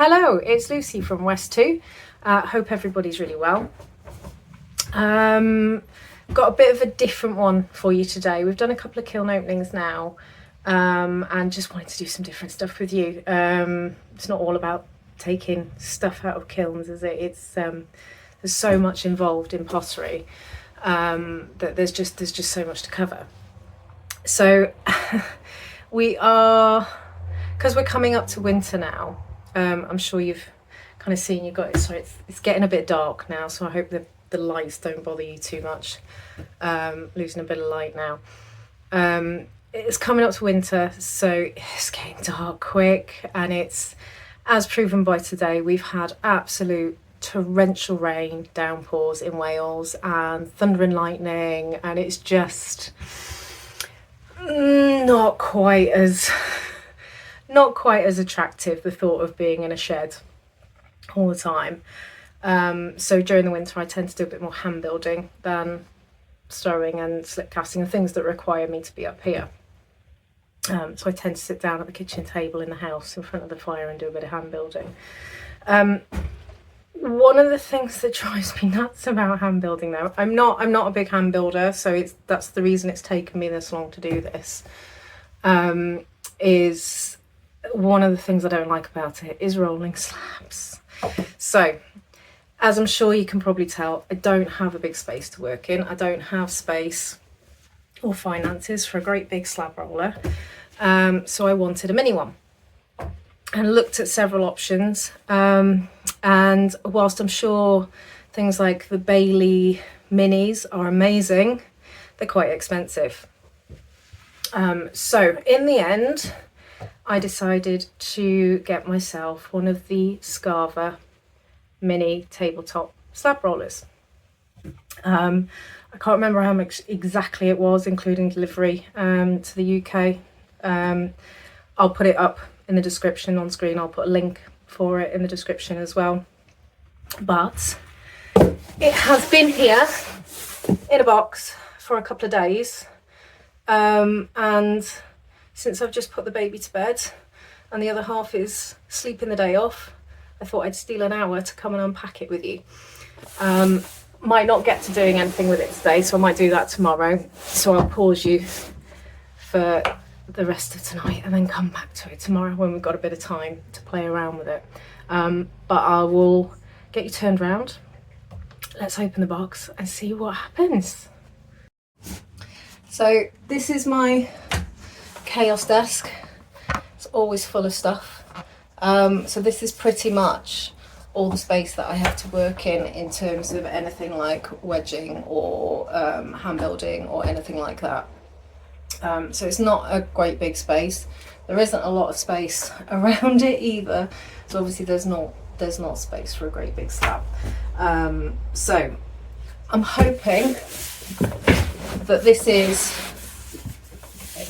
Hello, it's Lucy from West 2. Hope everybody's really well. Got a bit of a different one for you today. We've done a couple of kiln openings now, and just wanted to do some different stuff with you. It's not all about taking stuff out of kilns, is it? It's there's so much involved in pottery that there's just so much to cover. So we are, because we're coming up to winter now. I'm sure you've kind of seen, it's getting a bit dark now, so I hope the lights don't bother you too much. Losing a bit of light now. It's coming up to winter, so it's getting dark quick, and it's, as proven by today, we've had absolute torrential rain, downpours in Wales, and thunder and lightning, and it's just not quite as attractive, the thought of being in a shed all the time. So during the winter I tend to do a bit more hand building than sewing and slip casting and things that require me to be up here. So I tend to sit down at the kitchen table in the house in front of the fire and do a bit of hand building. One of the things that drives me nuts about hand building, though, I'm not a big hand builder, so that's the reason it's taken me this long to do this, is one of the things I don't like about it is rolling slabs. So, as I'm sure you can probably tell, I don't have a big space to work in. I don't have space or finances for a great big slab roller. So I wanted a mini one and looked at several options. And whilst I'm sure things like the Bailey minis are amazing, they're quite expensive. So in the end, I decided to get myself one of the Scarva Mini Tabletop slab rollers. I can't remember how much exactly it was, including delivery to the UK. I'll put it up in the description on screen. I'll put a link for it in the description as well. But it has been here in a box for a couple of days, and since I've just put the baby to bed and the other half is sleeping the day off, I thought I'd steal an hour to come and unpack it with you. Might not get to doing anything with it today, so I might do that tomorrow. So I'll pause you for the rest of tonight and then come back to it tomorrow when we've got a bit of time to play around with it. But I will get you turned around. Let's open the box and see what happens. So this is my chaos desk. It's always full of stuff. So this is pretty much all the space that I have to work in terms of anything like wedging or hand building or anything like that. So it's not a great big space. There isn't a lot of space around it either. So obviously there's not space for a great big slab. So I'm hoping that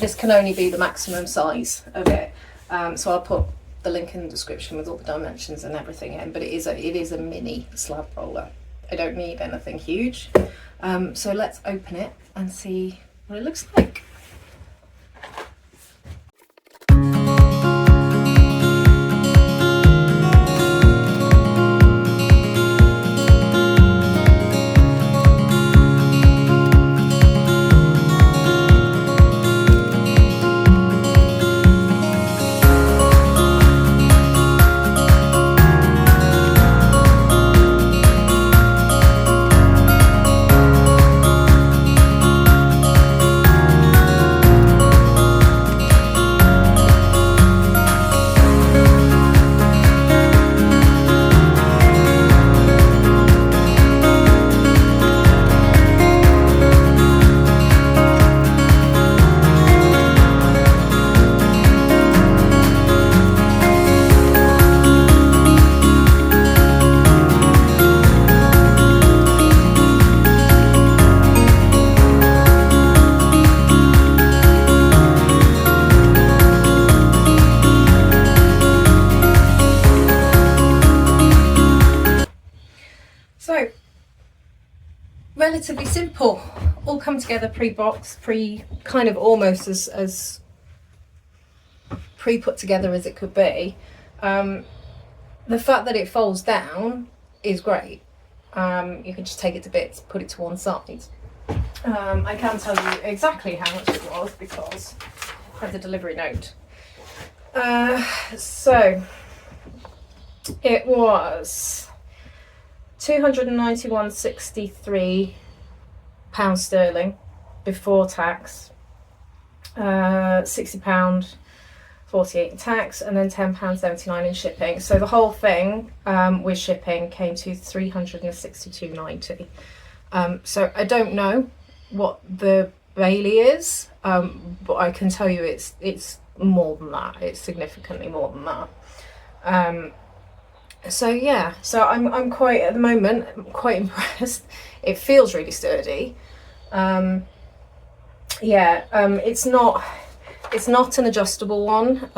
this can only be the maximum size of it. So I'll put the link in the description with all the dimensions and everything in, but it is a mini slab roller. I don't need anything huge. So let's open it and see what it looks like. So, relatively simple, all come together pre-boxed, kind of almost as pre-put together as it could be. The fact that it folds down is great. You can just take it to bits, put it to one side. I can tell you exactly how much it was because I have the delivery note. So it was £291.63 sterling before tax, £60.48 in tax, and then £10.79 in shipping. So the whole thing with shipping came to £362.90. So I don't know what the Bailey is, but I can tell you it's more than that. It's significantly more than that. So yeah, so I'm quite, at the moment, I'm quite impressed. It feels really sturdy. It's not an adjustable one,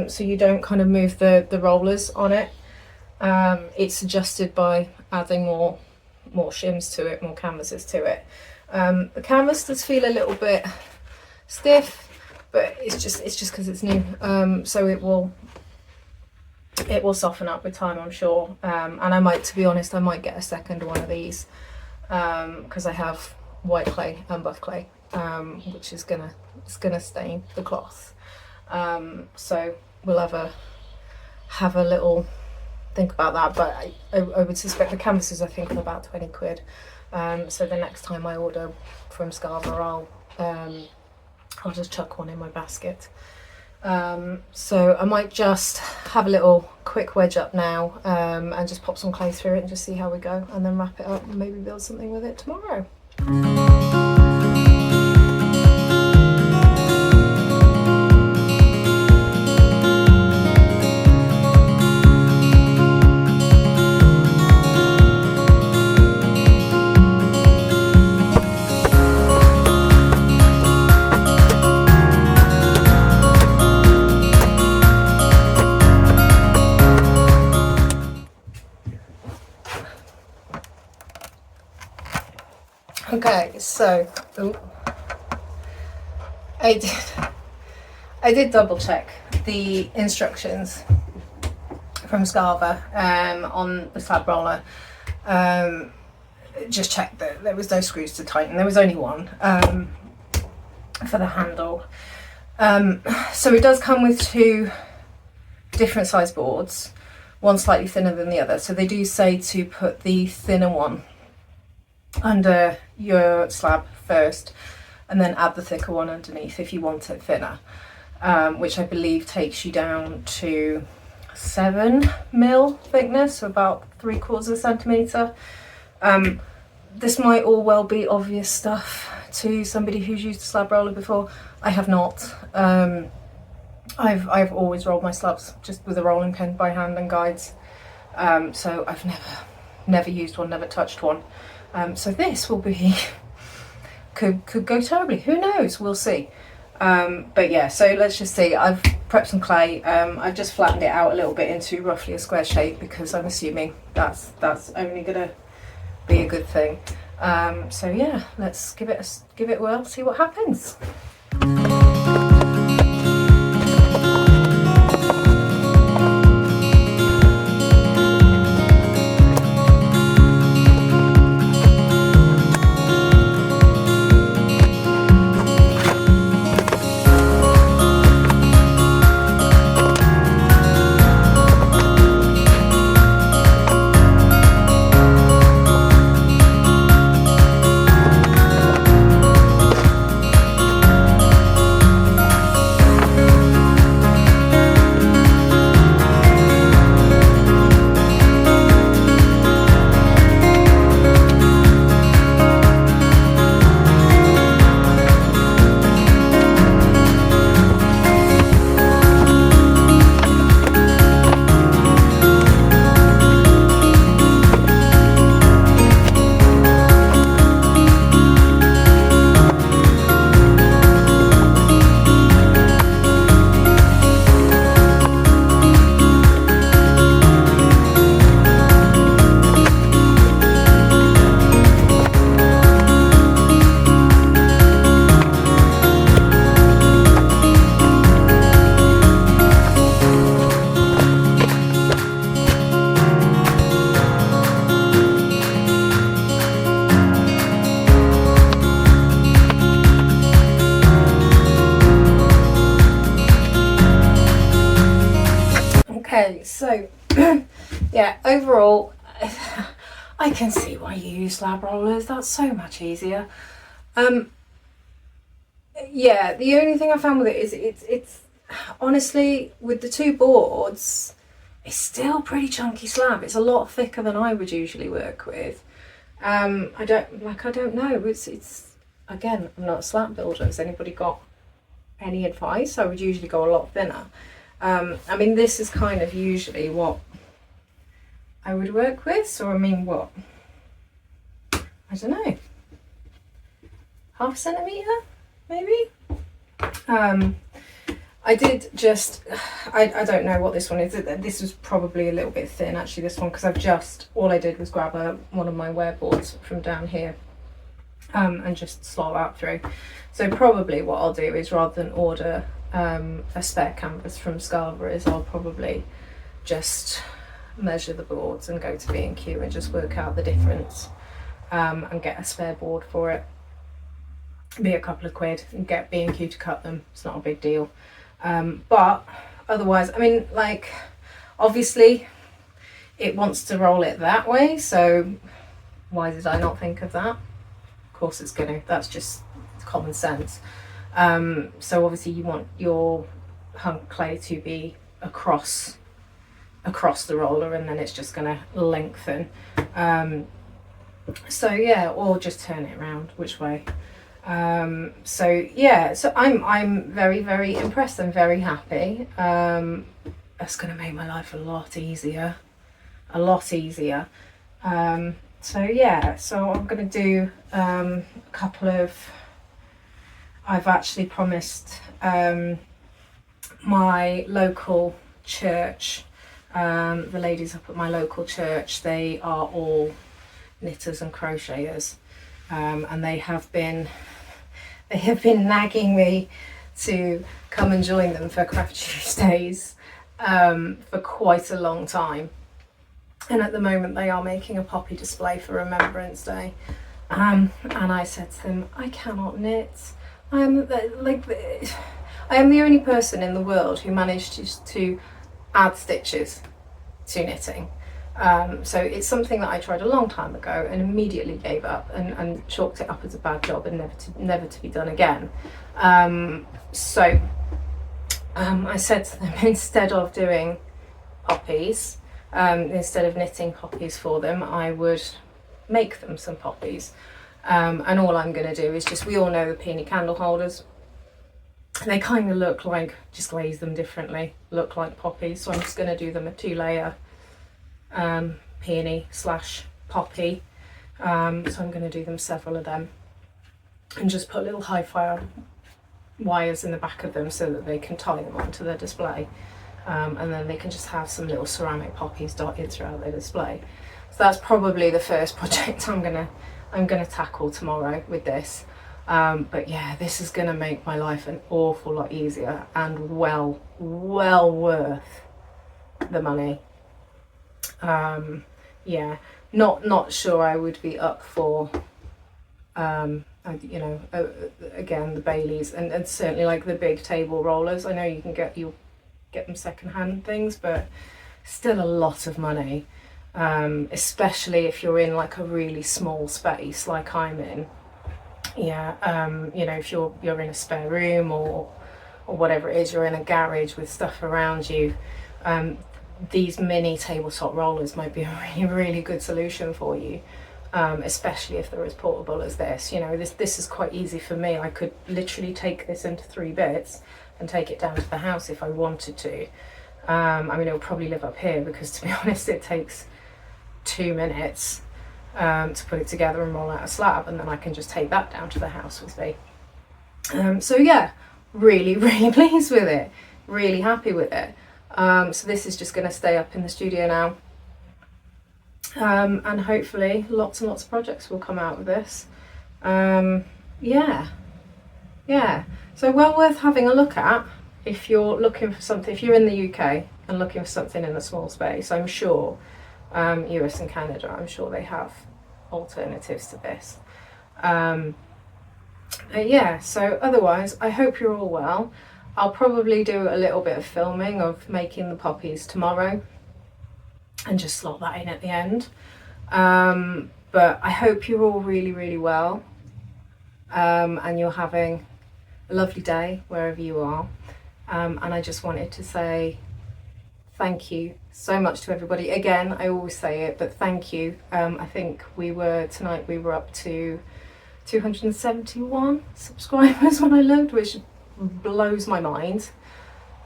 so you don't kind of move the rollers on it. It's adjusted by adding more shims to it, more canvases to it. The canvas does feel a little bit stiff, but it's just because it's new. So it will soften up with time, I'm sure. And I might, to be honest, I might get a second one of these, because I have white clay and buff clay, which is gonna stain the cloth. So we'll have a little think about that, but I would suspect the canvases, I think, are about 20 quid. So the next time I order from Scarva, I'll just chuck one in my basket. So I might just have a little quick wedge up now, and just pop some clay through it and just see how we go, and then wrap it up and maybe build something with it tomorrow. Okay, so I did double check the instructions from Scarva on the slab roller. Just checked that there was no screws to tighten. There was only one for the handle. So it does come with two different size boards, one slightly thinner than the other. So they do say to put the thinner one under your slab first, and then add the thicker one underneath if you want it thinner, which I believe takes you down to 7mm thickness, so about 3/4 centimetre. This might all well be obvious stuff to somebody who's used a slab roller before. I have not. I've always rolled my slabs just with a rolling pin by hand and guides, so I've never used one, never touched one. So this will be, could go terribly, who knows, we'll see. But yeah, so let's just see. I've prepped some clay. I've just flattened it out a little bit into roughly a square shape, because I'm assuming that's only gonna be a good thing. So yeah, let's give it a whirl, see what happens. yeah, overall, I can see why you use slab rollers. That's so much easier. Yeah, the only thing I found with it is it's honestly, with the two boards, it's still pretty chunky slab. It's a lot thicker than I would usually work with. I don't know. It's again, I'm not a slab builder. Has anybody got any advice? I would usually go a lot thinner. I mean, this is kind of usually what I would work with. So I mean, what? I don't know. Half a centimetre, maybe? I did just, I don't know what this one is. This was probably a little bit thin, actually, this one, because all I did was grab one of my wear boards from down here and just slot that through. So probably what I'll do is, rather than order a spare canvas from Scarva, is I'll probably just measure the boards and go to B&Q and just work out the difference and get a spare board for it. Be a couple of quid and get B&Q to cut them. It's not a big deal. But otherwise, I mean, like, obviously it wants to roll it that way, so why did I not think of that? Of course it's gonna, that's just common sense. So obviously you want your hunk clay to be across the roller, and then it's just gonna lengthen. So yeah, or just turn it around, which way. So yeah, so I'm very, very impressed. I'm very happy. That's going to make my life a lot easier. So yeah, so I'm going to do a couple of, I've actually promised my local church, the ladies up at my local church, they are all knitters and crocheters, and they have been nagging me to come and join them for Craft Tuesdays for quite a long time. And at the moment they are making a poppy display for Remembrance Day. And I said to them, I cannot knit. I am the only person in the world who managed to add stitches to knitting. So it's something that I tried a long time ago and immediately gave up and chalked it up as a bad job and never to be done again. So I said to them, instead of doing poppies, instead of knitting poppies for them, I would make them some poppies. And all I'm going to do is just, we all know the peony candle holders. They kind of look like, just glaze them differently, look like poppies. So I'm just going to do them a 2-layer peony / poppy. So I'm going to do them several of them and just put little high fire wires in the back of them so that they can tie them onto their display, and then they can just have some little ceramic poppies dotted throughout their display. So that's probably the first project I'm gonna tackle tomorrow with this. But yeah, this is gonna make my life an awful lot easier and well worth the money. Yeah, not sure I would be up for again, the Baileys and certainly like the big table rollers. I know you'll get them secondhand things, but still a lot of money, especially if you're in like a really small space like I'm in. Yeah, if you're in a spare room or whatever it is, you're in a garage with stuff around you. These mini tabletop rollers might be a really, really good solution for you, especially if they're as portable as this. This is quite easy for me. I could literally take this into 3 bits and take it down to the house if I wanted to. I mean, it'll probably live up here because, to be honest, it takes 2 minutes to put it together and roll out a slab, and then I can just take that down to the house with me. So yeah, really, really pleased with it. Really happy with it. So this is just going to stay up in the studio now, and hopefully lots and lots of projects will come out of this. Yeah, so well worth having a look at if you're looking for something, if you're in the UK and looking for something in a small space. I'm sure US and Canada, I'm sure they have alternatives to this. Yeah, so otherwise I hope you're all well. I'll probably do a little bit of filming of making the poppies tomorrow. and just slot that in at the end. But I hope you're all really well, and you're having a lovely day wherever you are. And I just wanted to say thank you so much to everybody. Again, I always say it, but thank you. I think tonight we were up to 271 subscribers when I looked, which blows my mind.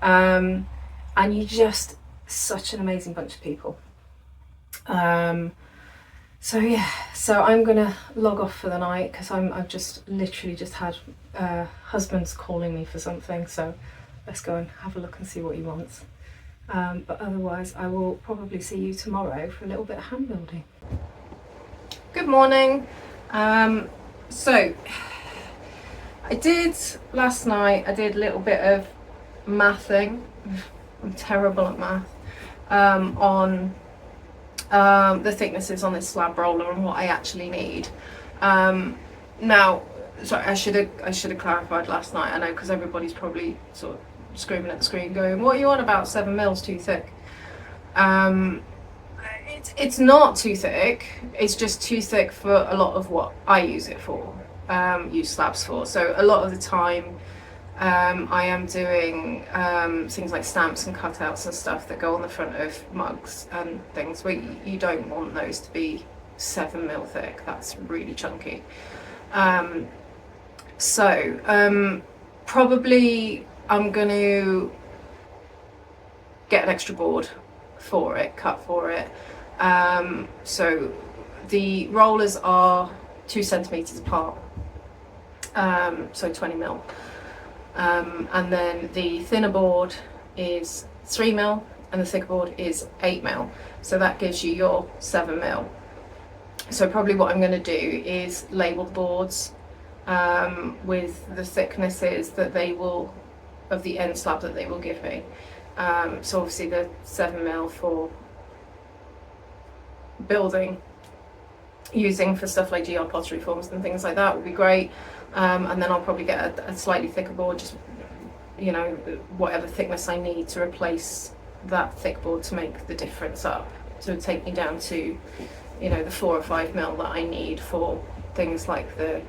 And you're just such an amazing bunch of people. So yeah, so I'm gonna log off for the night because I've just literally just had husband's calling me for something, so let's go and have a look and see what he wants. But otherwise I will probably see you tomorrow for a little bit of hand building. Good morning. So I did last night, I did a little bit of mathing. I'm terrible at math. On the thicknesses on this slab roller and what I actually need. Now, sorry, I should have clarified last night. I know, because everybody's probably sort of screaming at the screen, going, "What are you on about? 7 mils too thick." It's not too thick. It's just too thick for a lot of what I use it for. Use slabs for. So a lot of the time, I am doing things like stamps and cutouts and stuff that go on the front of mugs and things, where you don't want those to be 7 mil thick. That's really chunky. Probably I'm going to get an extra board for it, cut for it. So the rollers are 2 centimeters apart, so 20 mil. And then the thinner board is 3 mil and the thicker board is 8 mil. So that gives you your 7 mil. So probably what I'm going to do is label the boards with the thicknesses that they will, of the end slab that they will give me. So obviously the 7 mil for building, using for stuff like GR pottery forms and things like that would be great. And then I'll probably get a slightly thicker board, just, you know, whatever thickness I need to replace that thick board to make the difference up. So it'll take me down to, you know, the 4 or 5 mil that I need for things like the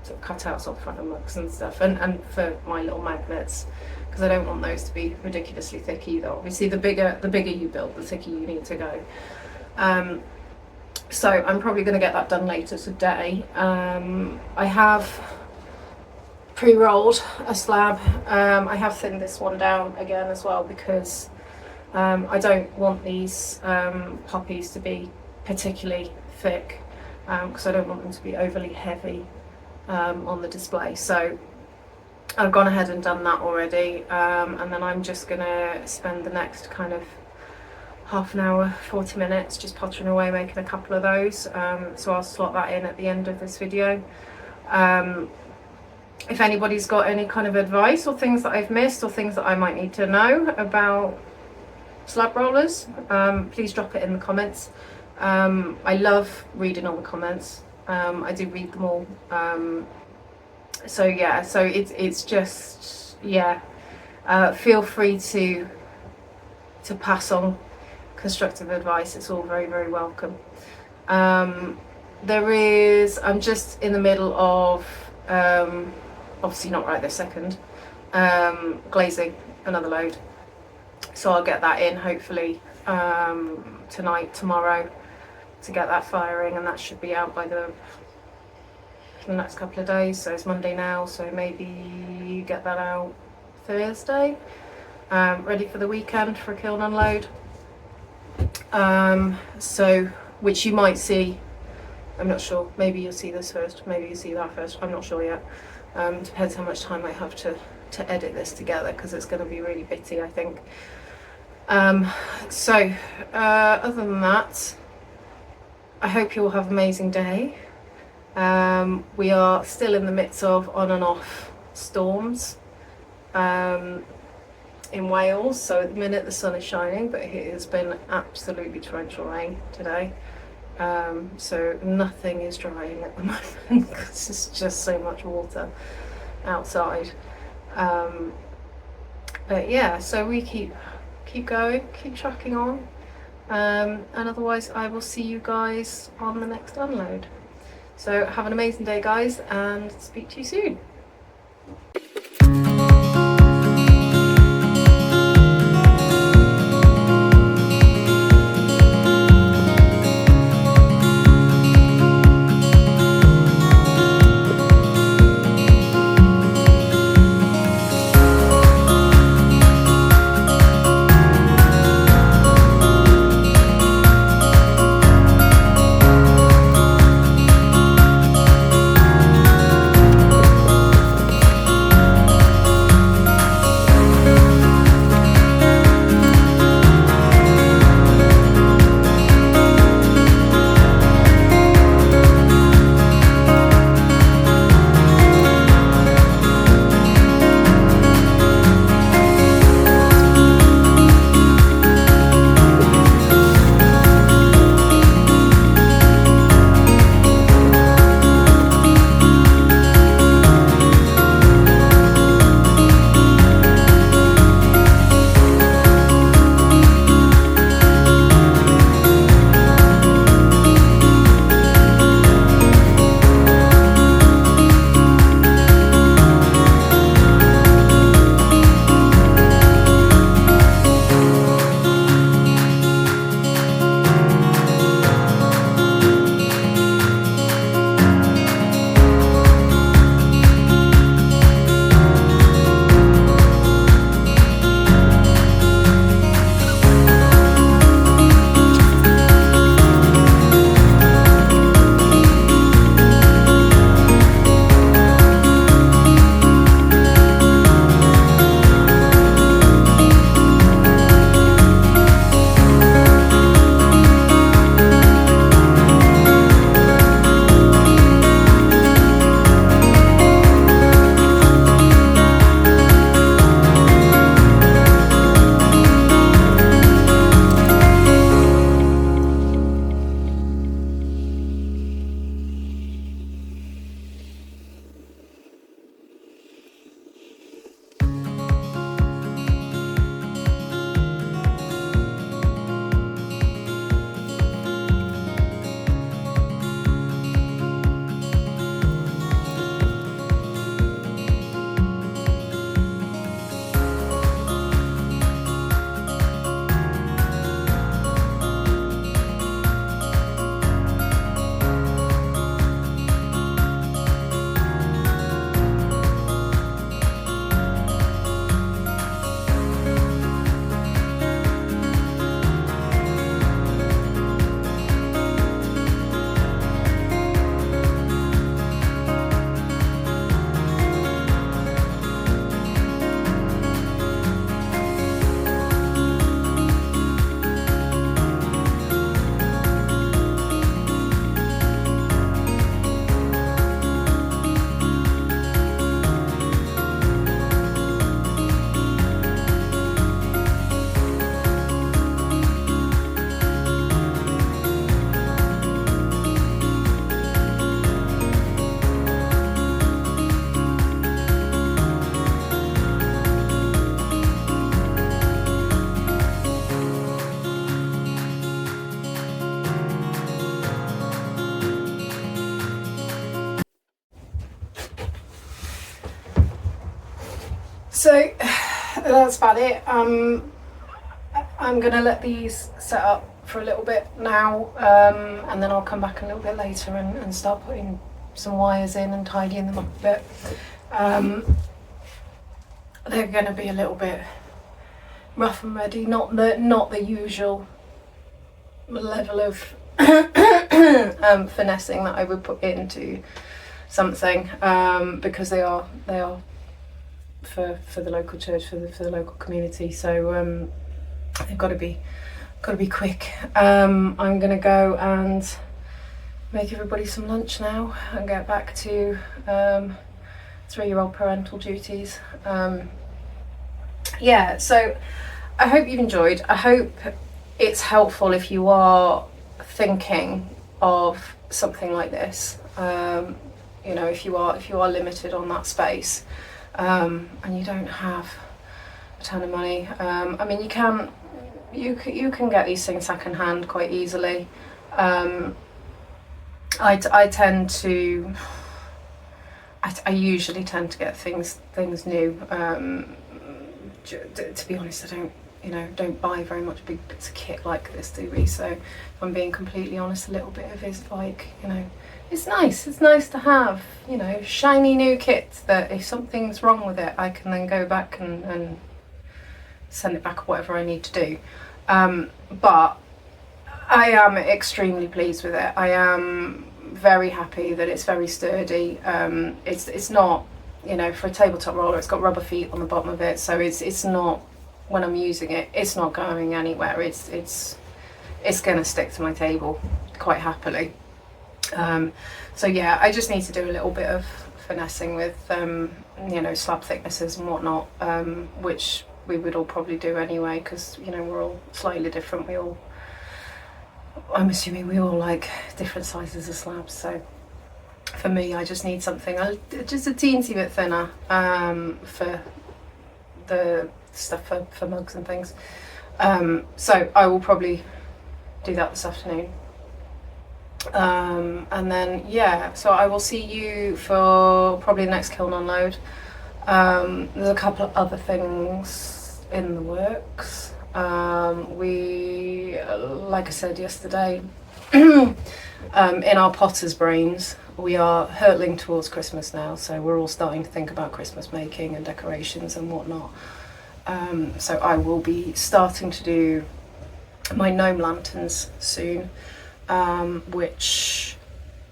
sort of cutouts off front of mugs and stuff, and for my little magnets, because I don't want those to be ridiculously thick either. Obviously the bigger you build, the thicker you need to go. So I'm probably going to get that done later today. I have pre-rolled a slab. I have thinned this one down again as well, because I don't want these poppies to be particularly thick, because I don't want them to be overly heavy on the display. So I've gone ahead and done that already, and then I'm just going to spend the next kind of half an hour, 40 minutes just pottering away, making a couple of those. So I'll slot that in at the end of this video. If anybody's got any kind of advice or things that I've missed or things that I might need to know about slab rollers, please drop it in the comments. I love reading all the comments. I do read them all. So yeah, so it's just, yeah, feel free to pass on constructive advice. It's all very welcome. I'm just in the middle of, obviously not right this second, glazing another load. So I'll get that in hopefully tonight, tomorrow, to get that firing, and that should be out by the next couple of days. So it's Monday now, so maybe get that out Thursday, ready for the weekend for a kiln unload. So, which you might see, I'm not sure, maybe you'll see this first, maybe you see that first, I'm not sure yet. Depends how much time I have to edit this together, because it's going to be really bitty, I think. Other than that, I hope you all have an amazing day. We are still in the midst of on and off storms in Wales, so at the minute the sun is shining, but it has been absolutely torrential rain today. So nothing is drying at the moment because there's just so much water outside. But yeah, so we keep keep going, keep trucking on. And otherwise I will see you guys on the next unload. So have an amazing day, guys, and speak to you soon. So that's about it. I'm gonna let these set up for a little bit now, and then I'll come back a little bit later and start putting some wires in and tidying them up a bit. They're gonna be a little bit rough and ready, not the usual level of finessing that I would put into something, because they are for the local church, for the local community. So they've got to be quick. I'm gonna go and make everybody some lunch now and get back to 3-year-old parental duties. Yeah, so I hope you've enjoyed. I hope it's helpful if you are thinking of something like this. You know, if you are limited on that space, and you don't have a ton of money. I mean, you can get these things second hand quite easily. I tend to. I usually tend to get things new. To be honest, I don't buy very much big bits of kit like this, do we? So if I'm being completely honest, a little bit of it is like, it's nice to have, shiny new kit that if something's wrong with it, I can then go back and send it back or whatever I need to do. But I am extremely pleased with it. I am very happy that it's very sturdy. It's not, for a tabletop roller, it's got rubber feet on the bottom of it, so it's not, when I'm using it, it's not going anywhere. It's going to stick to my table quite happily. So yeah, I just need to do a little bit of finessing with slab thicknesses and whatnot, which we would all probably do anyway, because we're all slightly different. I'm assuming we all like different sizes of slabs, so for me, I just need something just a teensy bit thinner for the stuff for mugs and things. So I will probably do that this afternoon. And then, yeah, so I will see you for probably the next kiln unload. There's a couple of other things in the works. We, like I said yesterday, in our potters' brains, we are hurtling towards Christmas now, so we're all starting to think about Christmas making and decorations and whatnot. So I will be starting to do my gnome lanterns soon, which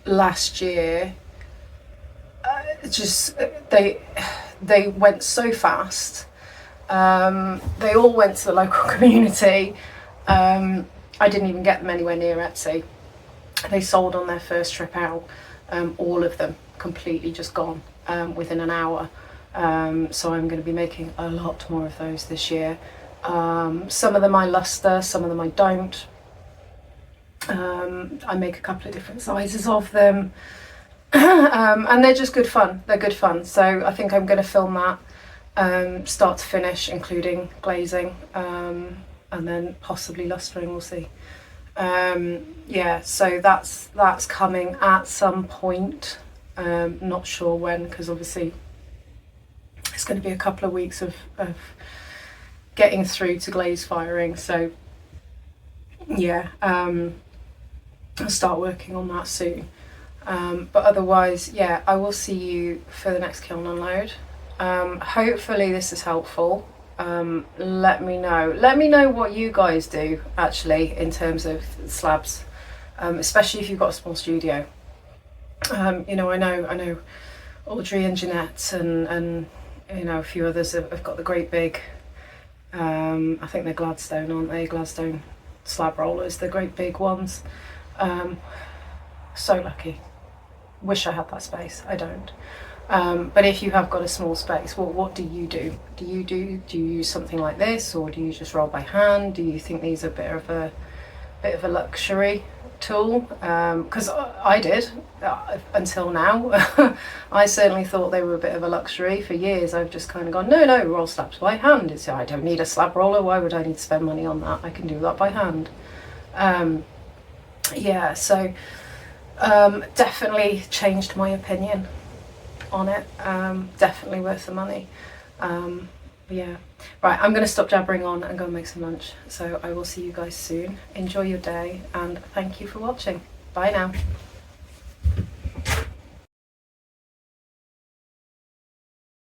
last year they went so fast. They all went to the local community. I didn't even get them anywhere near Etsy. They sold on their first trip out, all of them completely just gone within an hour. So I'm going to be making a lot more of those this year. Some of them I luster, some of them I don't. I make a couple of different sizes of them. And they're just good fun. They're good fun. So I think I'm going to film that start to finish, including glazing, and then possibly lustering, we'll see. Yeah, so that's coming at some point. Not sure when, because obviously it's going to be a couple of weeks of getting through to glaze firing. So yeah, I'll start working on that soon. But otherwise, yeah, I will see you for the next kiln unload. Hopefully this is helpful. Let me know what you guys do actually in terms of slabs, especially if you've got a small studio. I know Audrey and Jeanette and a few others have got the great big, I think they're Gladstone, aren't they? Gladstone slab rollers, the great big ones. So lucky. Wish I had that space. I don't. But if you have got a small space, what do you do? Do you use something like this, or do you just roll by hand? Do you think these are a bit of a luxury tool? Because I did until now. I certainly thought they were a bit of a luxury. For years I've just kind of gone, no, roll slabs by hand. I don't need a slab roller. Why would I need to spend money on that? I can do that by hand. Yeah, so definitely changed my opinion on it. Definitely worth the money. Yeah, right, I'm going to stop jabbering on and go and make some lunch. So I will see you guys soon. Enjoy your day, and thank you for watching. Bye now.